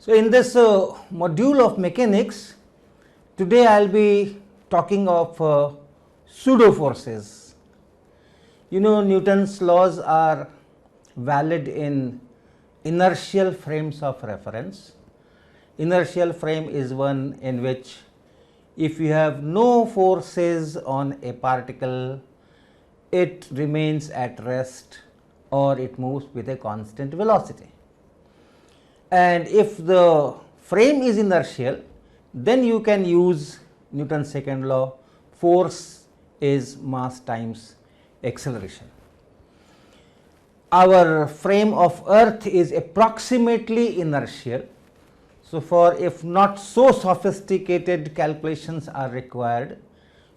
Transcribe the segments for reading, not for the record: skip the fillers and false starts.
So, in this module of mechanics, today I will be talking of pseudo forces. You know, Newton's laws are valid in inertial frames of reference. Inertial frame is one in which if you have no forces on a particle, it remains at rest or it moves with a constant velocity. And if the frame is inertial, then you can use Newton's second law, force is mass times acceleration. Our frame of earth is approximately inertial. So, for if not so sophisticated calculations are required,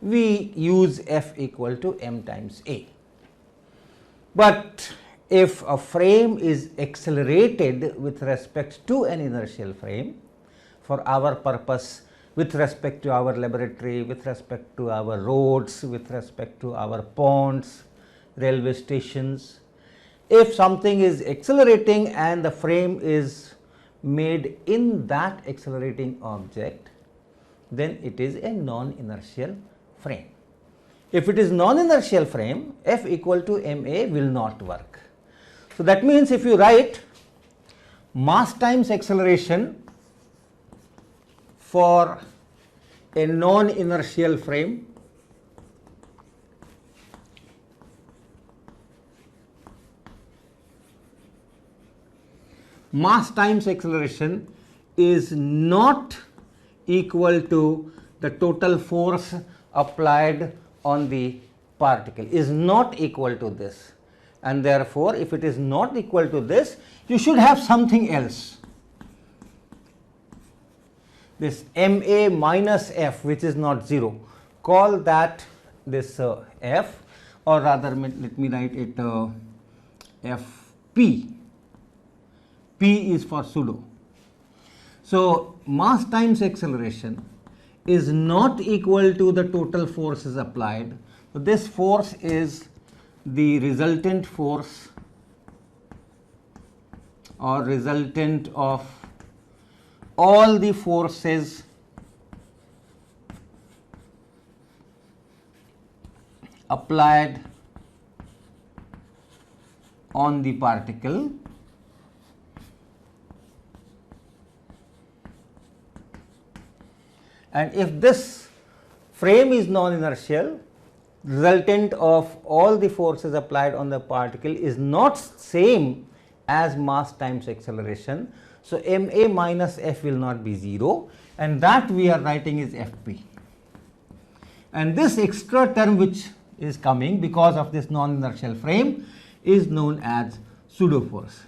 we use F equal to m times a. But if a frame is accelerated with respect to an inertial frame, for our purpose, with respect to our laboratory, with respect to our roads, with respect to our ponds, railway stations, if something is accelerating and the frame is made in that accelerating object, then it is a non-inertial frame. If it is non-inertial frame, F equal to ma will not work. So, that means if you write mass times acceleration for a non-inertial frame, mass times acceleration is not equal to the total force applied on the particle, is not equal to this, and therefore, if it is not equal to this, you should have something else. This ma minus f, which is not 0, call that this f, or rather let me write it fp. P is for pseudo. So, mass times acceleration is not equal to the total forces applied. So, this force is the resultant force or resultant of all the forces applied on the particle and if this frame is non-inertial, resultant of all the forces applied on the particle is not same as mass times acceleration. So, ma minus f will not be 0, and that we are writing is fp. And this extra term which is coming because of this non-inertial frame is known as pseudo force.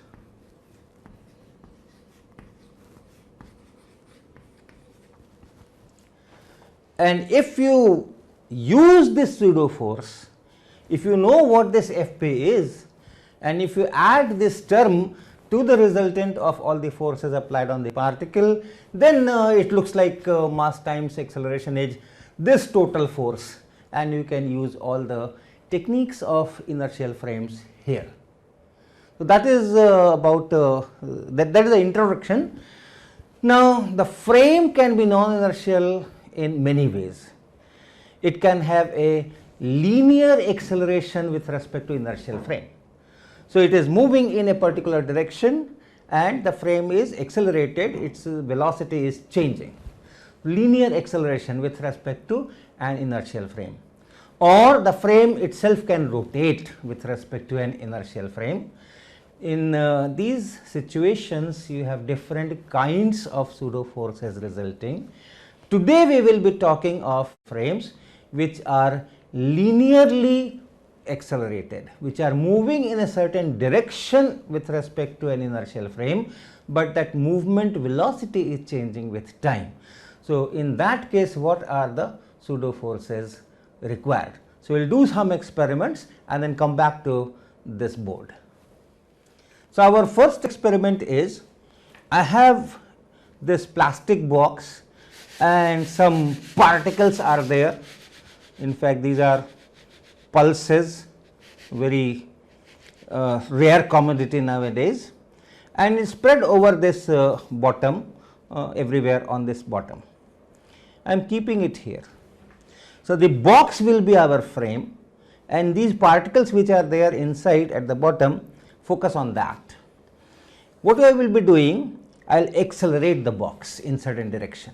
And if you use this pseudo force, if you know what this Fp is, and if you add this term to the resultant of all the forces applied on the particle, then it looks like mass times acceleration is this total force, and you can use all the techniques of inertial frames here. So, that is about that is the introduction. Now, the frame can be non-inertial in many ways. It can have a linear acceleration with respect to inertial frame. So, it is moving in a particular direction and the frame is accelerated, its velocity is changing. Linear acceleration with respect to an inertial frame, or the frame itself can rotate with respect to an inertial frame. In these situations, you have different kinds of pseudo forces resulting. Today, we will be talking of frames which are linearly accelerated, which are moving in a certain direction with respect to an inertial frame, but that movement velocity is changing with time. So, in that case, what are the pseudo forces required? So, we will do some experiments and then come back to this board. So, our first experiment is, I have this plastic box and some particles are there. In fact, these are pulses, very rare commodity nowadays, and is spread over this bottom, everywhere on this bottom. I am keeping it here. So, the box will be our frame, and these particles which are there inside at the bottom, focus on that. What I will be doing, I will accelerate the box in certain direction,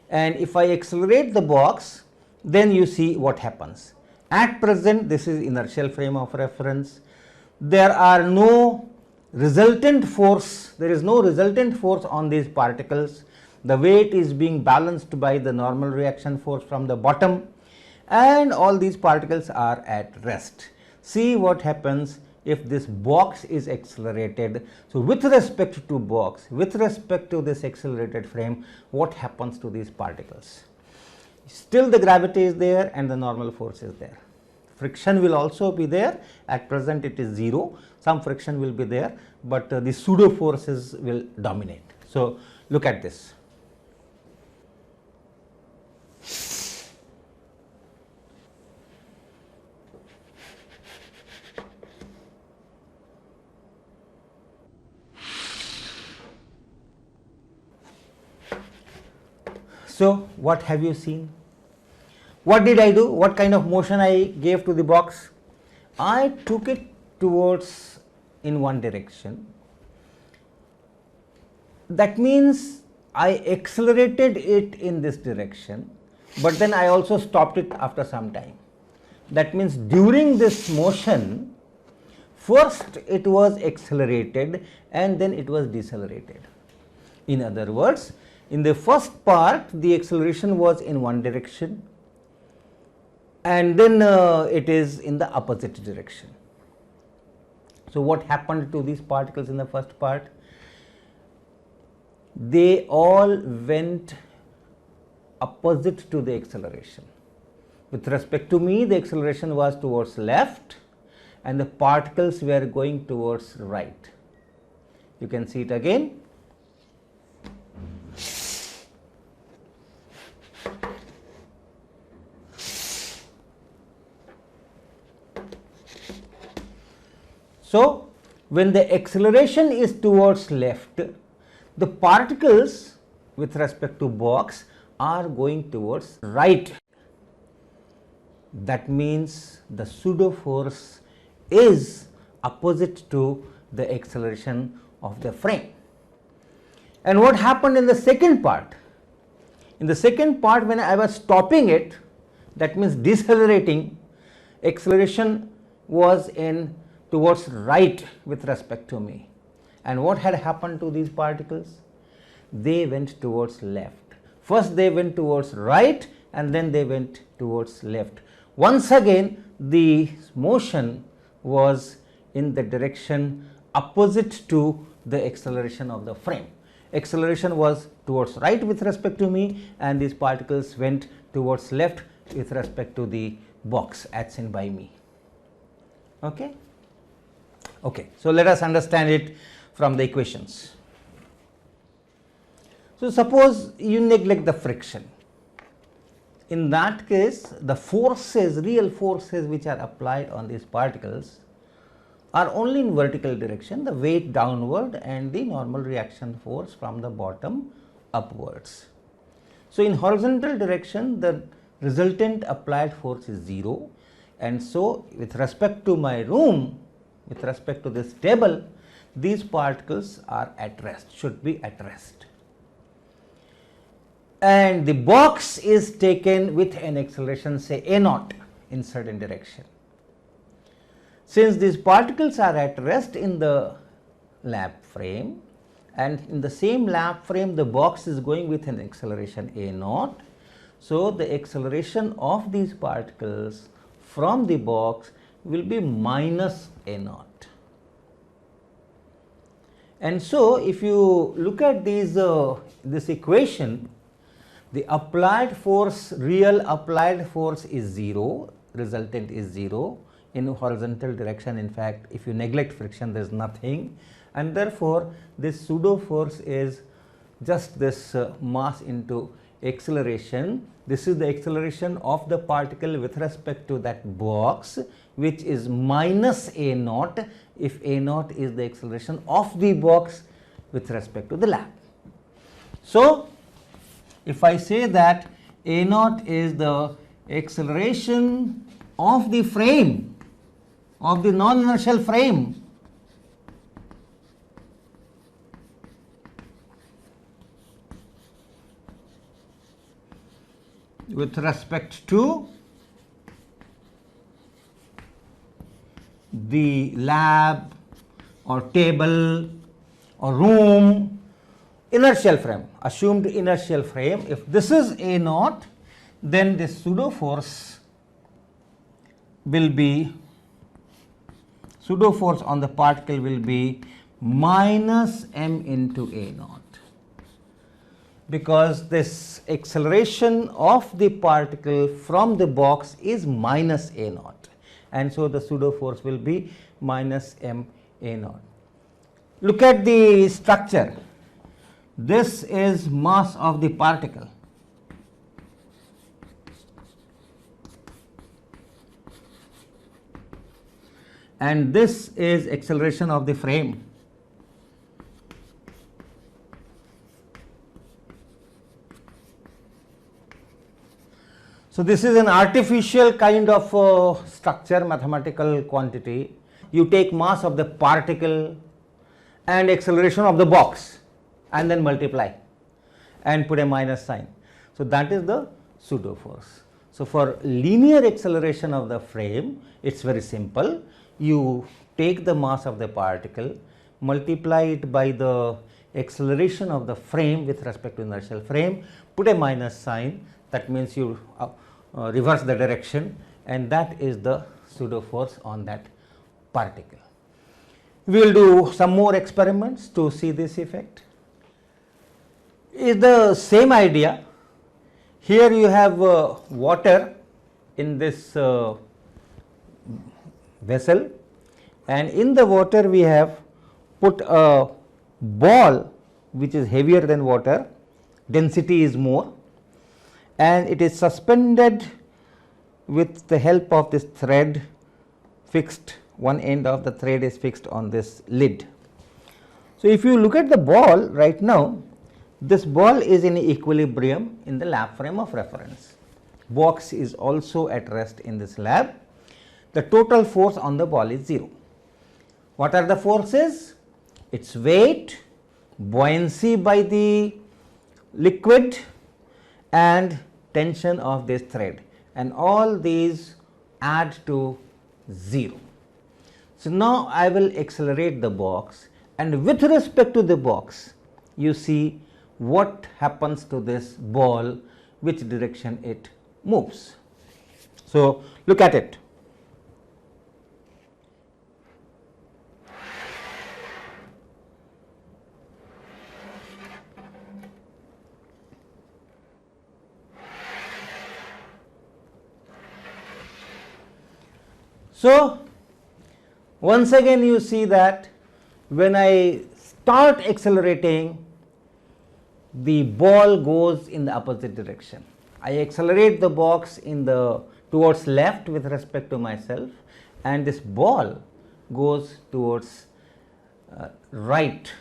and if I accelerate the box, then you see what happens. At present, this is inertial frame of reference. There are no resultant force, there is no resultant force on these particles. The weight is being balanced by the normal reaction force from the bottom, and all these particles are at rest. See what happens if this box is accelerated. So, with respect to box, with respect to this accelerated frame, what happens to these particles? Still the gravity is there and the normal force is there. Friction will also be there. At present it is 0, some friction will be there, but the pseudo forces will dominate. So, look at this. So, what have you seen? What did I do? What kind of motion I gave to the box? I took it towards in one direction. That means I accelerated it in this direction, but then I also stopped it after some time. That means during this motion, first it was accelerated and then it was decelerated. In other words, in the first part the acceleration was in one direction, and then it is in the opposite direction. So, what happened to these particles in the first part? They all went opposite to the acceleration. With respect to me, the acceleration was towards left and the particles were going towards right. You can see it again. So, when the acceleration is towards left, the particles with respect to box are going towards right. That means the pseudo force is opposite to the acceleration of the frame. And what happened in the second part? In the second part, when I was stopping it, that means decelerating, acceleration was in towards right with respect to me. And what had happened to these particles? They went towards left. First they went towards right and then they went towards left. Once again the motion was in the direction opposite to the acceleration of the frame. Acceleration was towards right with respect to me and these particles went towards left with respect to the box as seen by me. Okay? Okay, so let us understand it from the equations. So, suppose you neglect the friction. In that case, the forces, real forces which are applied on these particles are only in vertical direction, the weight downward and the normal reaction force from the bottom upwards. So, in horizontal direction, the resultant applied force is 0, and so with respect to my room, with respect to this table, these particles are at rest, should be at rest. And the box is taken with an acceleration say a0 in certain direction. Since these particles are at rest in the lab frame and in the same lab frame the box is going with an acceleration a0, so the acceleration of these particles from the box will be minus a0. And so, if you look at these this equation, the applied force, real applied force is 0, resultant is 0 in horizontal direction. In fact, if you neglect friction, there is nothing, and therefore this pseudo force is just this mass into acceleration, this is the acceleration of the particle with respect to that box, which is minus a naught, if a naught is the acceleration of the box with respect to the lab. So, if I say that a naught is the acceleration of the frame, of the non-inertial frame, with respect to the lab or table or room, inertial frame, assumed inertial frame, if this is a naught, then this pseudo force will be, pseudo force on the particle will be minus m into a naught, because this acceleration of the particle from the box is minus a naught, and so the pseudo force will be minus m a naught. Look at the structure. This is mass of the particle, and this is acceleration of the frame. So, this is an artificial kind of structure, mathematical quantity. You take mass of the particle and acceleration of the box and then multiply and put a minus sign. So, that is the pseudo force. So, for linear acceleration of the frame, it is very simple. You take the mass of the particle, multiply it by the acceleration of the frame with respect to inertial frame, put a minus sign, that means you reverse the direction, and that is the pseudo force on that particle. We will do some more experiments to see this effect. Is the same idea. Here you have water in this vessel, and in the water we have put a ball which is heavier than water, density is more, and it is suspended with the help of this thread fixed, one end of the thread is fixed on this lid. So, if you look at the ball right now, this ball is in equilibrium in the lab frame of reference. Box is also at rest in this lab. The total force on the ball is 0. What are the forces? Its weight, buoyancy by the liquid, and tension of this thread, and all these add to 0. So, now I will accelerate the box, and with respect to the box, you see what happens to this ball, which direction it moves. So, look at it. So, once again you see that when I start accelerating, the ball goes in the opposite direction. I accelerate the box in the towards left with respect to myself, and this ball goes towards right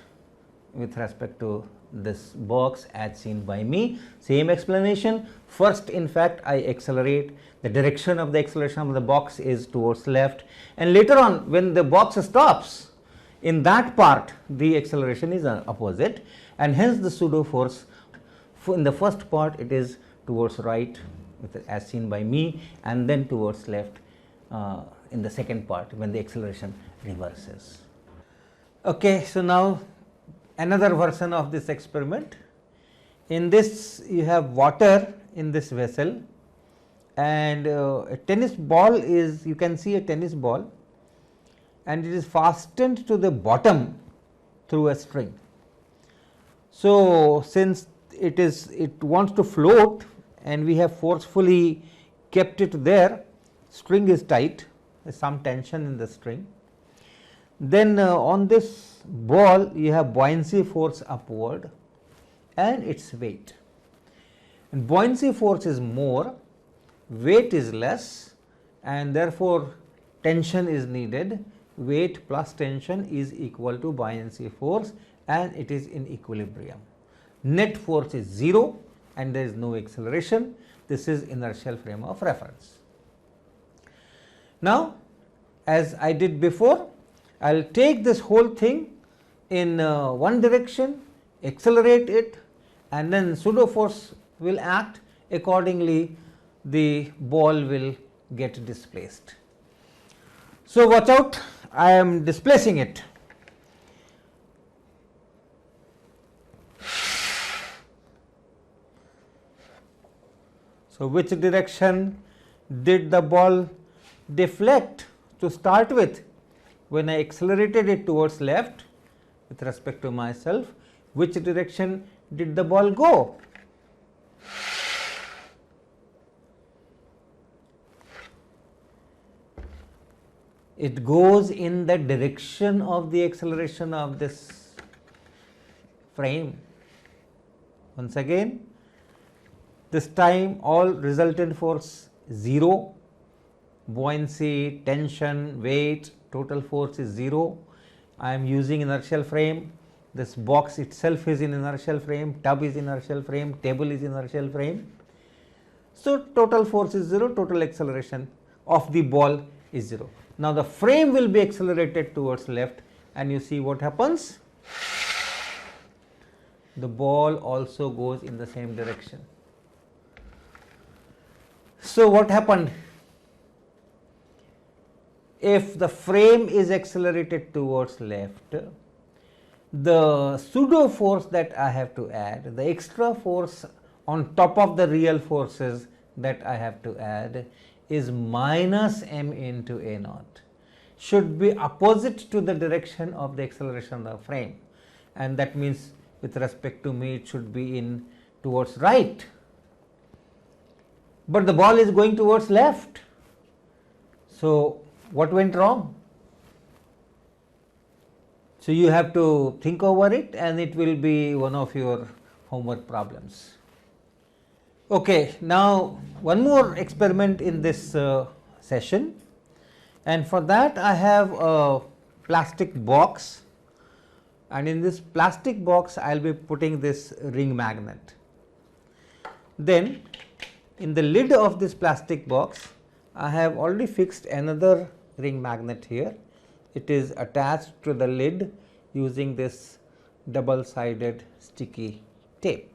with respect to this box as seen by me. Same explanation. First, in fact, I accelerate, the direction of the acceleration of the box is towards left, and later on when the box stops, in that part the acceleration is opposite, and hence the pseudo force in the first part it is towards right as seen by me, and then towards left in the second part when the acceleration reverses. Okay, so now another version of this experiment. In this you have water in this vessel, and a tennis ball is, you can see a tennis ball, and it is fastened to the bottom through a string. So, since it wants to float and we have forcefully kept it there, string is tight, there is some tension in the string. Then on this ball you have buoyancy force upward and its weight. and buoyancy force is more, weight is less, and therefore tension is needed. Weight plus tension is equal to buoyancy force, and it is in equilibrium. Net force is 0 and there is no acceleration. This is inertial frame of reference. Now, as I did before, I will take this whole thing in one direction, accelerate it, and then pseudo force will act. Accordingly, the ball will get displaced. So, watch out, I am displacing it. So, which direction did the ball deflect to start with? When I accelerated it towards left with respect to myself, which direction did the ball go? It goes in the direction of the acceleration of this frame. Once again, this time all resultant force 0, buoyancy, tension, weight, total force is 0. I am using inertial frame. This box itself is in inertial frame, tub is inertial frame, table is inertial frame. So, total force is 0, total acceleration of the ball is 0. Now, the frame will be accelerated towards left, and you see what happens. The ball also goes in the same direction. So, what happened? If the frame is accelerated towards left, the pseudo force that I have to add, the extra force on top of the real forces that I have to add, is minus m into a naught, should be opposite to the direction of the acceleration of the frame, and that means with respect to me it should be in towards right, but the ball is going towards left. So, what went wrong? So, you have to think over it, and it will be one of your homework problems. Okay, now one more experiment in this session, and for that I have a plastic box, and in this plastic box I will be putting this ring magnet. Then in the lid of this plastic box I have already fixed another ring magnet here. It is attached to the lid using this double sided sticky tape.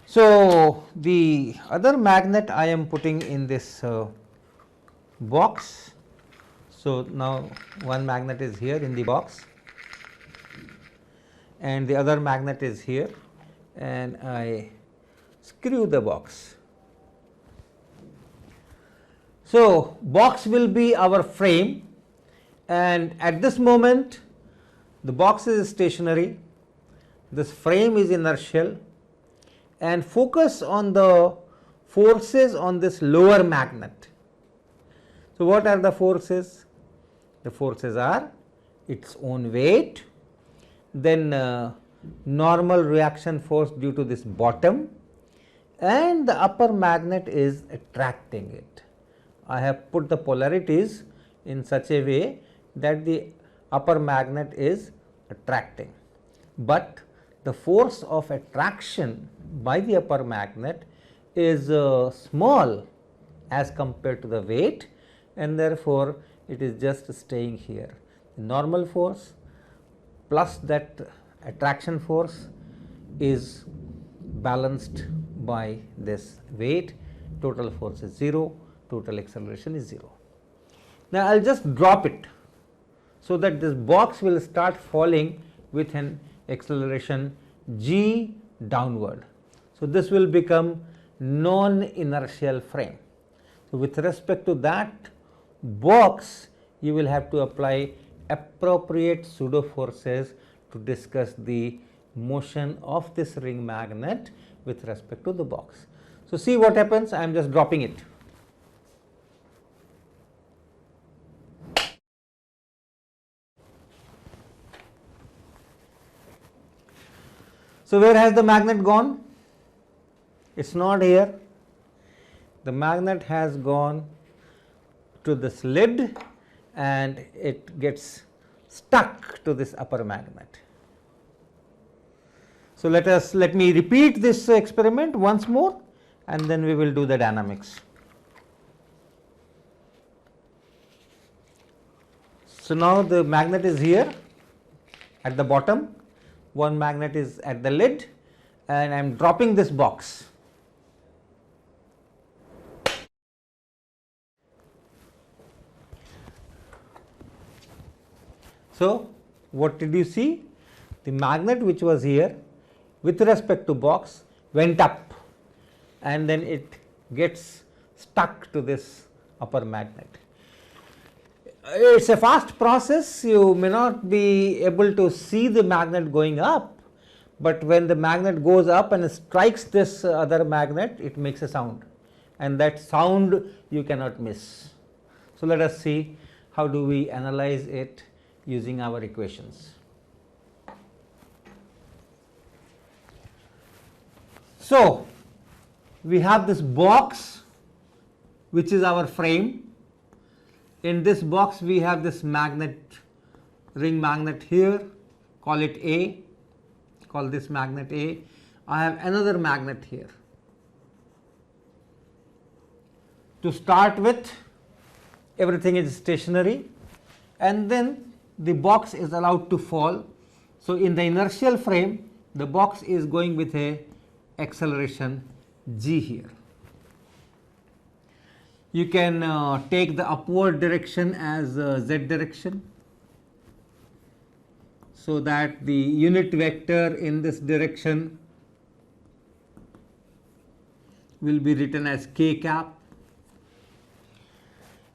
So, the other magnet I am putting in this box. So, now one magnet is here in the box and the other magnet is here, and I screw the box. So, box will be our frame, and at this moment the box is stationary, this frame is inertial, and focus on the forces on this lower magnet. So, what are the forces? The forces are its own weight, then normal reaction force due to this bottom, and the upper magnet is attracting it. I have put the polarities in such a way that the upper magnet is attracting, but the force of attraction by the upper magnet is small as compared to the weight, and therefore, it is just staying here. The normal force plus that attraction force is balanced by this weight, total force is 0, total acceleration is 0. Now, I will just drop it, so that this box will start falling with an acceleration g downward. So, this will become non-inertial frame. So, with respect to that box, you will have to apply appropriate pseudo forces to discuss the motion of this ring magnet with respect to the box. So, see what happens. I am just dropping it. So, where has the magnet gone? It is not here. The magnet has gone to this lid and it gets stuck to this upper magnet. So, let me repeat this experiment once more and then we will do the dynamics. So, now the magnet is here at the bottom, one magnet is at the lid and I am dropping this box. So, what did you see? The magnet which was here with respect to box went up and then it gets stuck to this upper magnet. It is a fast process, you may not be able to see the magnet going up, but when the magnet goes up and strikes this other magnet, it makes a sound and that sound you cannot miss. So, let us see how do we analyze it using our equations. So, we have this box which is our frame. In this box we have this magnet, ring magnet here, call it A, call this magnet A. I have another magnet here. To start with, everything is stationary and then the box is allowed to fall. So, in the inertial frame the box is going with a acceleration g here. You can take the upward direction as z direction, so that the unit vector in this direction will be written as k cap.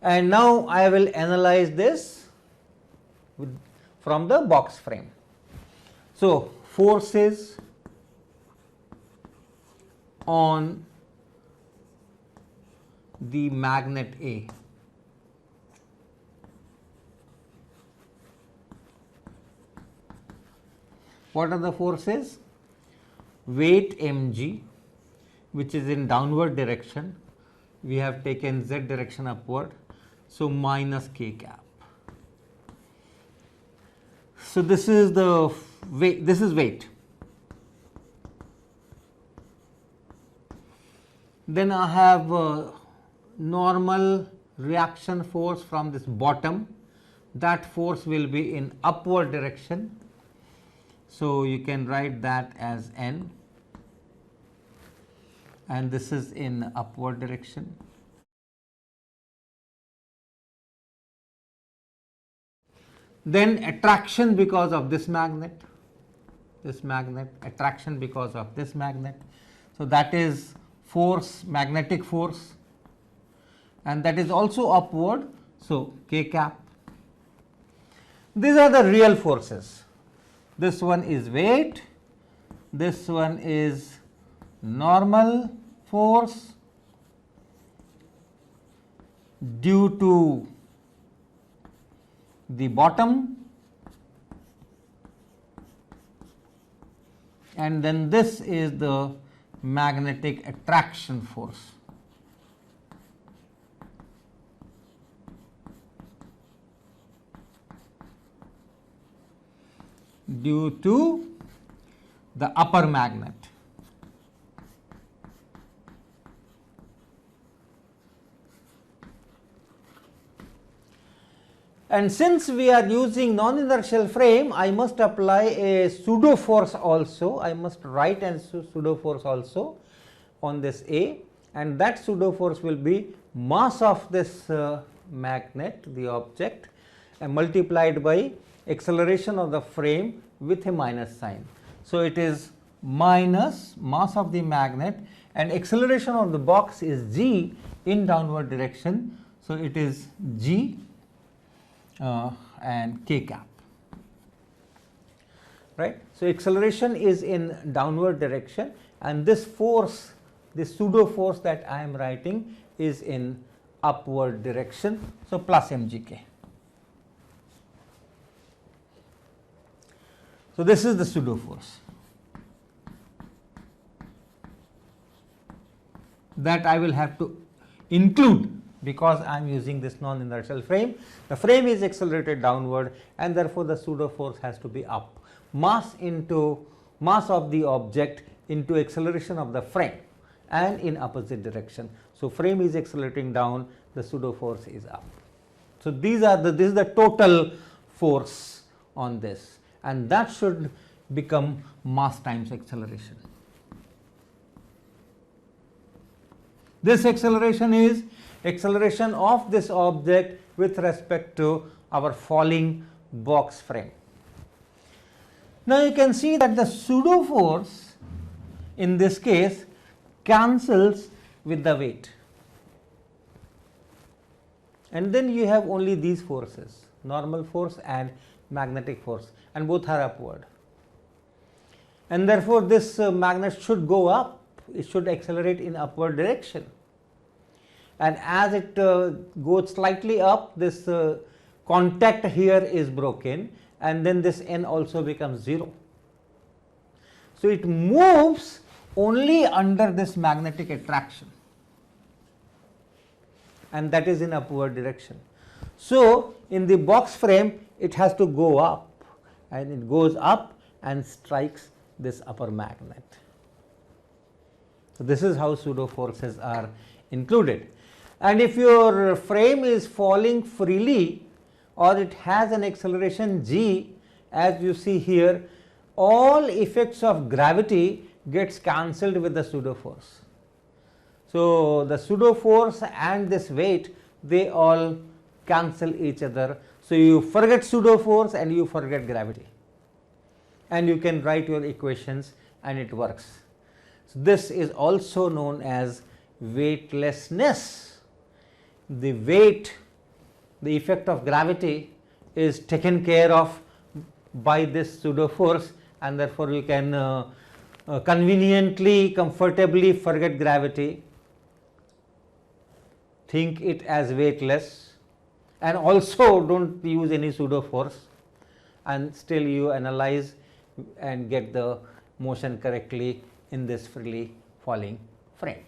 And now I will analyze this from the box frame. So, forces on the magnet A. What are the forces? Weight mg, which is in downward direction, we have taken z direction upward, so minus k cap. So, this is the weight, this is weight. Then I have normal reaction force from this bottom, that force will be in upward direction. So, you can write that as N and this is in upward direction. Then attraction because of this magnet, attraction because of this magnet. So, that is force, magnetic force, and that is also upward. So, k cap. These are the real forces. This one is weight, this one is normal force due to the bottom, and then this is the magnetic attraction force. Due to the upper magnet. And since we are using non-inertial frame, I must apply a pseudo force also. I must write a pseudo force also on this A, and that pseudo force will be mass of this magnet, the object, multiplied by acceleration of the frame with a minus sign. So, it is minus mass of the magnet and acceleration of the box is g in downward direction. So, it is g and k cap, right. So, acceleration is in downward direction and this force, this pseudo force that I am writing is in upward direction. So, plus mgk. So, this is the pseudo force. that I will have to include because I am using this non-inertial frame. The frame is accelerated downward and therefore the pseudo force has to be up. Mass of the object into acceleration of the frame and in opposite direction. So, frame is accelerating down, the pseudo force is up. So, this is the total force on this, and that should become mass times acceleration. This acceleration is acceleration of this object with respect to our falling box frame. Now, you can see that the pseudo force in this case cancels with the weight, and then you have only these forces, normal force and magnetic force, and both are upward, and therefore this magnet should go up, it should accelerate in upward direction, and as it goes slightly up, this contact here is broken and then this n also becomes 0. So, it moves only under this magnetic attraction, and that is in upward direction. So, in the box frame it has to go up, and it goes up and strikes this upper magnet. So, this is how pseudo forces are included. And if your frame is falling freely or it has an acceleration g, as you see here, all effects of gravity gets cancelled with the pseudo force. So, the pseudo force and this weight, they all cancel each other. So, you forget pseudo force and you forget gravity, and you can write your equations and it works. So, this is also known as weightlessness. The weight, the effect of gravity is taken care of by this pseudo force, and therefore you can conveniently, comfortably forget gravity, think it as weightless, and also do not use any pseudo force, and still you analyze and get the motion correctly in this freely falling frame.